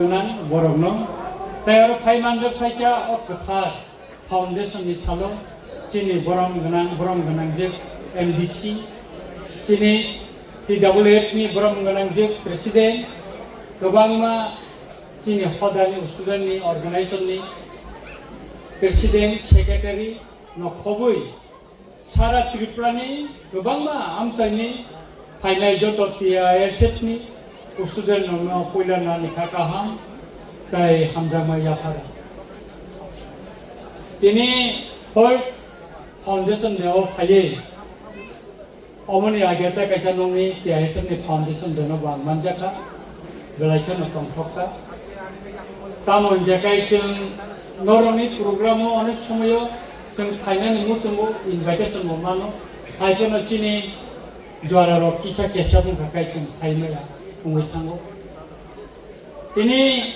Nan borokno tayar phai mandek phai kya ok kathar foundation ni salo chini borong ganang je MDC chini TWF ni borong ganang je president gobangma chini hodani student ni organization ni president secretary no khobui sara Tripura ni gobangma amchani phainai joto TISF ni student no poila na likha kaham tai hamjama yafara tini Ford foundation deo phaye omoni ageta kaisa nongni TISF ni foundation dono bang manjaka galaika no tongthokka tamon jakai chung noroni programo onek somoyo chung phainani musumo invitation mo mano aikono chini jwararo kisa kesa bung kakai chung phainaya ungui thango ini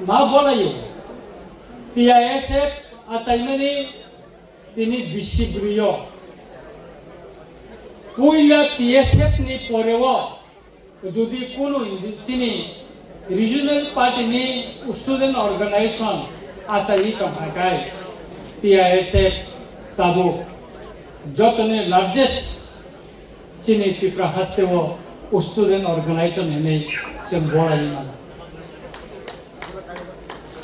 ma bolayo TISF achaimani tini bisibriyo puila TISF ni porewo jodi kono chini regional party ni student organization achai tonghakai TISF tabo jotone largest chini Tripura hastewo student organization ini sembola ini mana.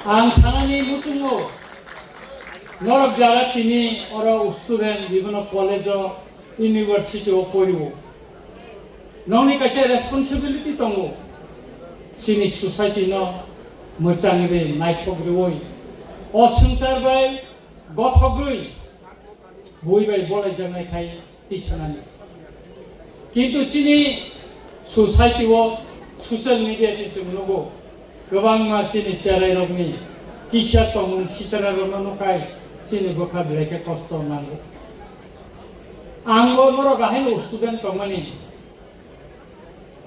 Ang sanani musumo norok jara tini oro student bibino college o university o poriwo. Noni kaisa responsibility tongo chini society no merchangre naithogroi o sungsar bai gothogoi boi bai bolai jangai khai tisanani. Kintu chini society wo social media ti sumlogo gobang ma chini charai rogni kisha tong sitara rono kai chini bokha bleke kosto nango ango noro gahe no student tongmani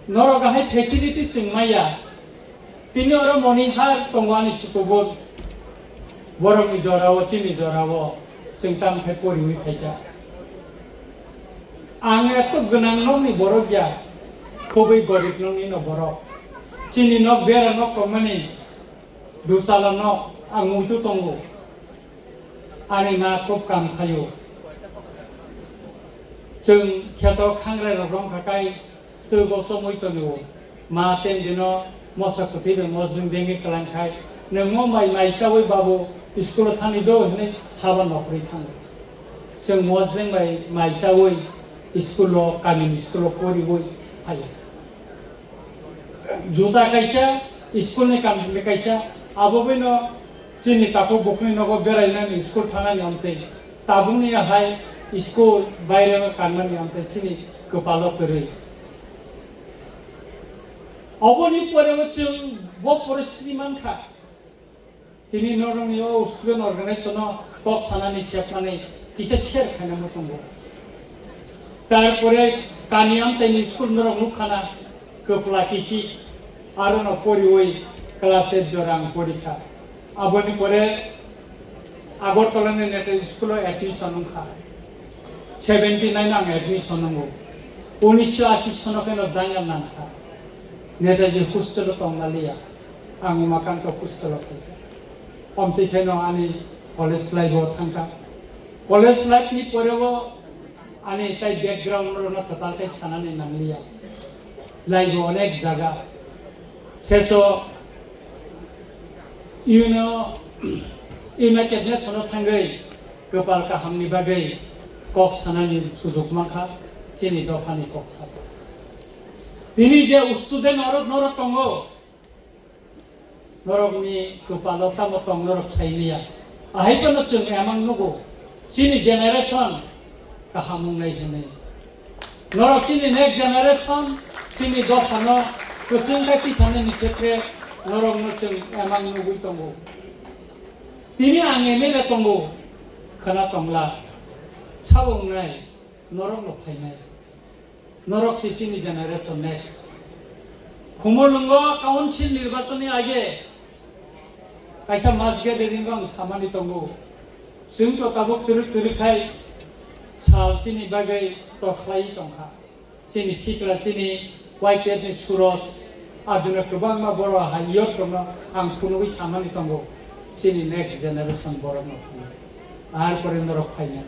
noro gahe facility singmaya tini oro monihar tongwani sukobo borong jorawo chini jorawo singtam phepori wi phaija anga to gnang nongni borogya Kobe gorip nong ino borok, chini nok bera nok komani, dusala nok angu itu tonggo, ani ma kop kam kayu, jeng kiato kangre rong kakai, tugo somo itu nego, ma ten dino mosa kuti be mosing dengi kelangkai, nengo mai sawi babu iskul thani do ini hawa nokri thang, jeng mosing mai sawi iskul lo kami iskul lo pori boy ayo. Juta kaisa school ni kam ni kaisa abobino chini tapo bokni nogo beraina ni school thana ni amte tabuni hai school baire no kanna ni amte chini kepalo kere oboni pore wachung bo poristri mankha tini norong yo student organization no top sanani sepmane kisa share khana mo songbo tarpore kaniam chini school norong mukhana kepla kisi arono porioi class jorang porikha aboni pore Agartala ne neta school admission kha 79 ang admission ngo 1980 sonake no dangal nan kha neta je hostel tongalia ang makan to hostel ke omti theno ani college life ho thangka college life ni porebo ani tai background ro na total kai sanani namlia life onek jaga seso United Nations thangai kepal ka hamni bagai kok sanani sujok makha chini dofani kok sa tini je student norok tongo norok ni kepal ta motong norok sailia ahai kono chung amang nugo chini generation ka hamung nai hene norok chini next generation chini dofano kusung kati sanani ketre norok no chung amang nugo tongo tini angeme na tongo kana tongla sabong nai norok no phainai norok sisini generation next khumulungo council nirbachoni age kaisa masge deringang samani tongo sing to tabuk turik khai sal sini bagai to khlai tongkha chini sikla chini white ni suros aduna kubang ma boro hayo kono ang punuwi samani tongo sini next generation boro no ar pore norok phaina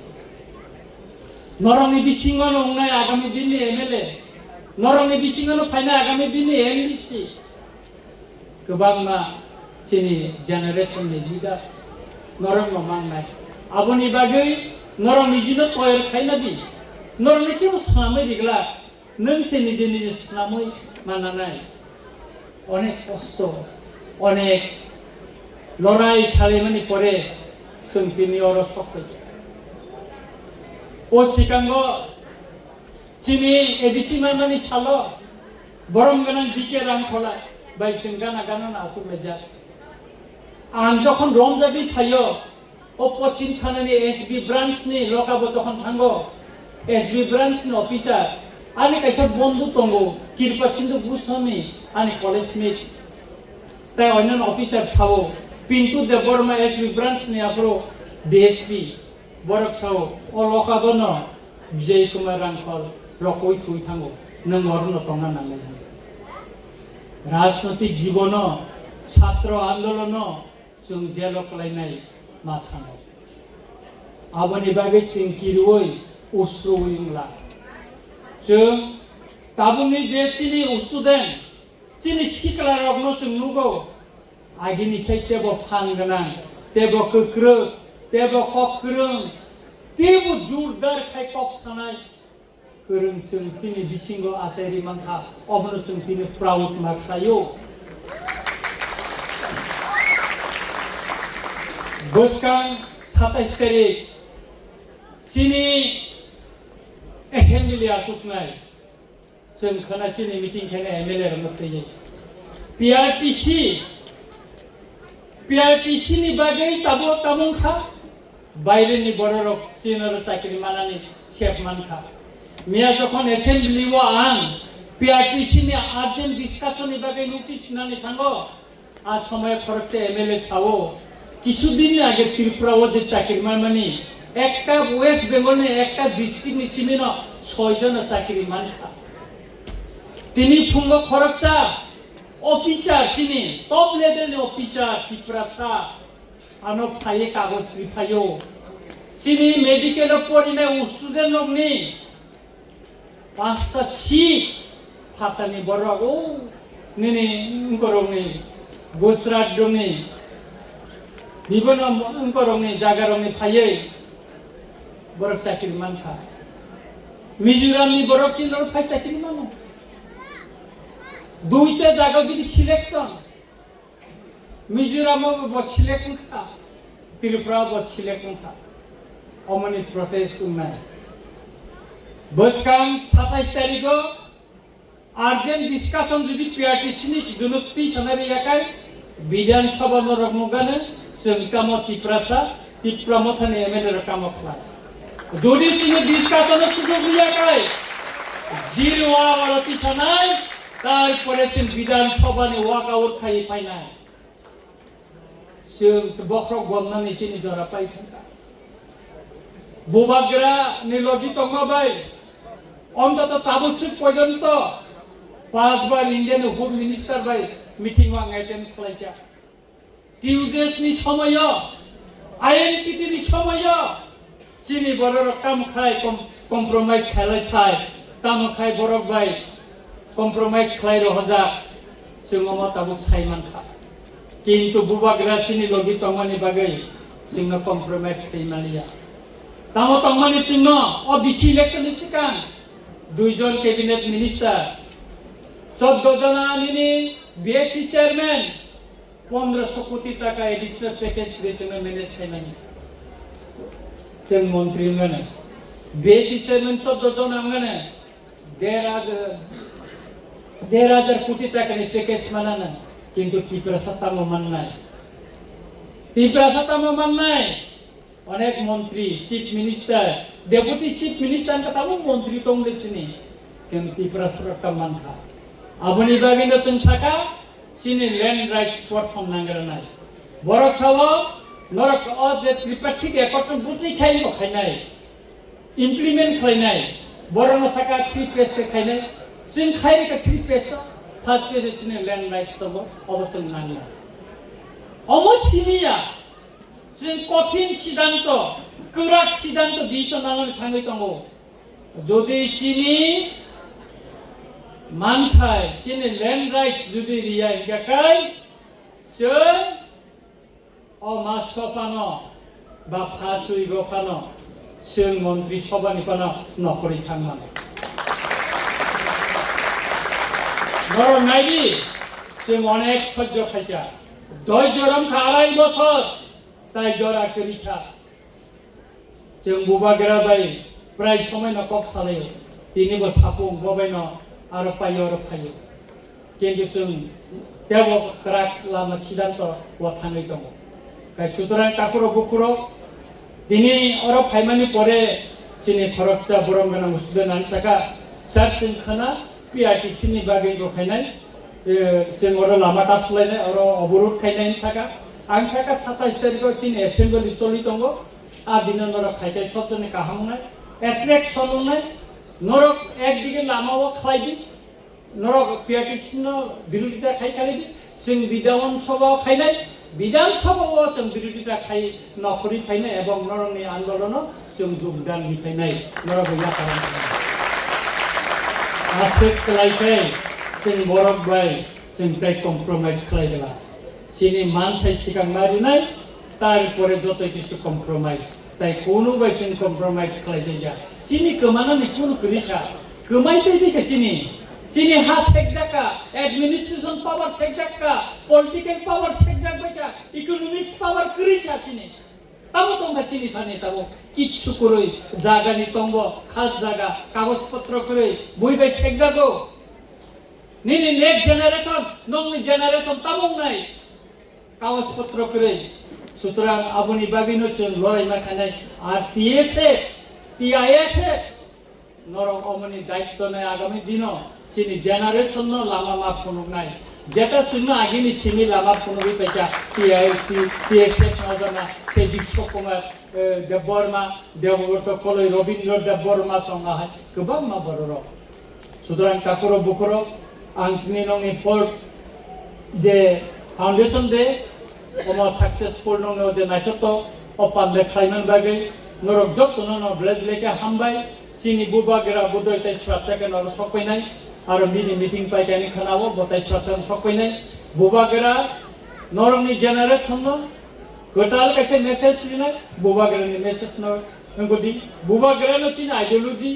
noroni bisingono unai agami dini MLA noroni bisingono phaina agami dini MDC kubang ma sini generation ni leader norong mangnai aboni bagai norong nijino toyer khaina di norong ni kebu samai digla nung se nije nije samai mananai অনেক কষ্ট অনেক লড়াই খালিমানি পরে जों তিনি or সফল ও সিকাঙ্গ চিনি ADC মানানি সালো বরম গানান দিকে রাং খোলা বাই जों গানা গানা না আসু মেজা আন যখন রমজাবি থাইও ও পশ্চিম খানানি এসবি ব্রাঞ্চ নি লকাবো যখন থাঙ্গো এসবি ব্রাঞ্চ নি অফিসার আনি কাইসা বন্ধু তঙ্গো কিরপা সিন্ধু Goswami ani college meet tai onyon officer sawo pintu de borma SB branch ni apro DSP borok sawo o lokabono Vijay Kumar Rangkol rokoi thui thango nang orno tongna nangai রাজনৈতিক জীবন ছাত্র আন্দোলন जों jail खालायनाय मा थाङो आबानि बागै जों किरुय उस्रुयिंला जों ताबुनि जे चिनि स्टुडेन्ट चिनि सिक्ला रगनो जों नुगौ आगिनि साइतेबो फान गोनां तेबो गोख्रो तेबो कक्रों तेबो जुरदार खाय कक सानाय गोरों जों चिनि बिसिंगो आसारि मानखा अबनो जों तिनि प्राउड माखायो बसकां 27 तारिख चिनि एसेम्बलि आसुसनाय जों खोना चिनि मिटिं खायना MLA रनो फैयो PRTC नि बागै ताबो तामुंखा बायरेनि बररक चिनर चाकरि मानानि सेफ मानखा मिया जखन एसेम्बलि व आं PRTC नि आर्जेन्ट डिसकासन नि बागै नोटिस नानि थांगो आ समय खरचे MLA सावो কিছুদিন আগে ত্রিপুরাতে চাকরি মানি একটা ওয়েস্ট বেঙ্গলে একটা ডিস্ট্রিক্ট নি সিমিনো 6 জন চাকরি মানখা তিনি ফুঙ্গ খরচা অফিসার চিনি টপ লেভেল অফিসার ত্রিপুরাসা আনো ফাইয়ে কাগজ রিফাইও চিনি মেডিকেল পড়িনে স্টুডেন্ট লগনি পাঁচটা সিট ফাতানি বড়গো নিনি করংনি গুজরাট দংনি বিভিন্ন অঙ্করংনি জাগারংনি ফাইয়ে বড় চাকরি মানখা মিজোরামনি বড় চিনর ফাই চাকরি মানো দুইটা জায়গা যদি সিলেকশন মিজোরাম বস সিলেকশন খা ত্রিপুরা বস সিলেকশন খা অমনি প্রটেস্ট উন্নয় বসকাম 27 তারিখ আর্জেন্ট ডিসকাশন যদি PRTC নি জনপ্রিয় সনারি একাই বিধানসভা নরমগানে जों टिप्रामथानि MLA रकाम खला যদি সিনে ডিসকাশনের সুযোগ লিয়াকাই জিরওয়া ওয়ারতি সানাই তারপরে সিন বিধানসভানি ওয়াক আউট খাই পাইনাই जों বক্রক গমনানি চিনি জরা পাই থাকা বুবাগরা নিলগি তংবাই অন্তত তাবুসিক পর্যন্ত 5 বার ইন্ডিয়ান হোম মিনিস্টার বাই মিটিং ওয়াং অ্যাটেন্ড খালাইছা টিউজেসনি সময় আইএনপিটিনি সময় চিনি বড়র কাম খাই কম্প্রোমাইজ খাইলাই খাই কাম খাই বড়ক বাই কম্প্রোমাইজ খাই রহজা जों মতাবক সাইমান খা কিন্তু বুবাগরা চিনি লগি তংমানি বাগৈ जों কম্প্রোমাইজ খাইমালিয়া তামো তংমানি চিহ্ন ও বিসি ইলেকশন সিকাং দুইজন ক্যাবিনেট মিনিস্টার 14 জনানি বিএসসি চেয়ারম্যান 1500 কোটি টাকা এডিশনাল প্যাকেজ দিয়েছেন ম্যানেজ খাইমানি जों মন্ত্রী গনে বিএসসি চেয়ারম্যান 14 জন আমগনে 1,500 কোটি টাকা নি প্যাকেজ মানানা কিন্তু ত্রিপুরা সাতামো মাননাই অনেক মন্ত্রী chief minister deputy chief minister কাতামো মন্ত্রী তংলেছিনি কিন্তু ত্রিপুরা সরকার মানখা আবনি বাগিনো जों সাকা চিনি ল্যান্ড রাইটস প্রথম নাঙ্গরানাই বরক সাব নরক অ যে ত্রিপাঠিক একটন বুটি খাইনো খাইনাই ইমপ্লিমেন্ট খাইনাই বরন সাকা 3 পেজ খাইনাই जों খাইরে 3 পেজ ফার্স্ট জেনারেশনের ল্যান্ড রাইটস দङ अबसं नांला अमसिनिया जों कठिन सिद्धांत गोरा सिद्धांत बिसनानै थाङै दङ যদি सिनि मानथाय सिनि ল্যান্ড राइट्स जुदि रिया हिगाखाय जों अमासफानो बा फासुइ गफानो जों मन्त्रि सभानिफानो नखरै थांनानै नर नायदि जों अनेक सह्य खायजा धैर्यरम खाराय बसर ताई जरा करिखा जों बुबा गेराबाय प्राय समय नकक सालायो दिनैबो सापुं बबायनो आरो पायो आरो फायो किन्तु जों देव क्राक लामा सिद्धांत वाथाङै दङ गाय सुतरां काकुरो बुकुरो दिनै अर फाइमानि परे जोंनि फरकसा बरम गोनां उसुदेनानै साका सारसिं खाना PRTC नि बागै गखायनाय जों अर लामा दासलायनाय अर अबरोध खायनायनि साका आं साका 27 तारिखआव जोंनि एसेम्बलि चलि दङ आ दिनै नर खायथाय सत्तनि काहामनाय एट्रेक्शन होनाय नरक एकदिके लामाव खायदि नरक PRTC नो बिरोधिता खायखालिदि जों विधान सभायाव खायनाय विधान सभायाव जों बिरोधिता खाय नखरि खायनाय एवं नरकनि आन्दोलनाव जों योगदान होफैनाय नरक या खालामनाय आसेक खालायखाय जों बरफ बाय जों ताय कम्प्रमाइज खालायगला जोंनि मानथाय सिगां मारिनाय तारपरे जतय किछु कम्प्रमाइज ताई कोनो बाय जों कम्प्रमाइज खालायजाया जोंनि गोमानानै कोनो गैलिखा गोमायबायदिखा जोंनि हा सेकजाका एडमिनिस्ट्रेशन पावर सेकजाका पलिटिकल पावर सेकजाकबायका इकोनॉमिक्स पावर गैलिखा जोंनि ताबो दंगा जोंनि थाने ताबो किच्छु करै जागानि दंब खास जागा कागज पत्र करै बयबाय सेकजागौ निनि नेक्स्ट जेनारेशन नंनि जेनारेशन ताबो नाय कागज पत्र करै सुतरां आबुनि बागैनो जों लरायना थानाय आर TISF नरक अमनि दायित्व नाय आगामी दिनाव जोंनि जेनारेशन नो लामा मा फुनुनाय जेटा सुनो आगिनि सिनि लामा फुनुबि पैसा TSF नजना से विश्वकुमार देबबर्मा देवव्रत कलय रवीन्द्र देबबर्मा संगाहाय गोबां मा बरर सुतरां काकुरो बुकुरो आंनि नंनि पोर्ट जे फाउंडेशन दे अमा सक्सेसफुल नंनो जे नायथतो अपान खायमोन बागै नरक जतनो न ब्लेड लेके हामबाय जोंनि बुबा गेरा बुदय ताय स्वातके नर सफैनाय आरो मिनि मिटिं पाइकानि खानावो बताय स्वातन सफैनाय बुबा गेरा नरकनि जेनारेशन न गोटाल कैसे मेसेज दिनाय बुबा गेरानि मेसेज न नंगौदि बुबा गेरानो चिनि आइडियोलॉजी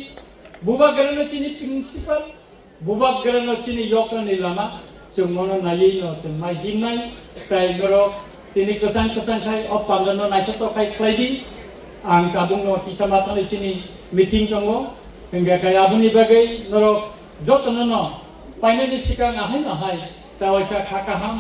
बुबा गेरानो चिनि प्रिन्सिपल बुबा गेरानो चिनि यकनि लामा जों मनो नायै न जों माइहिनाय ताय नरक दिनै गोसान खाय अपान नायथतो खाय खायदि आं काबुंनो किसामा थानाय चिनि मीटिंग दङ हिंगाखाय आबुनि बागै नरक जतनो न पाइनानि सिगां आहाय तावायसा खाकाहाम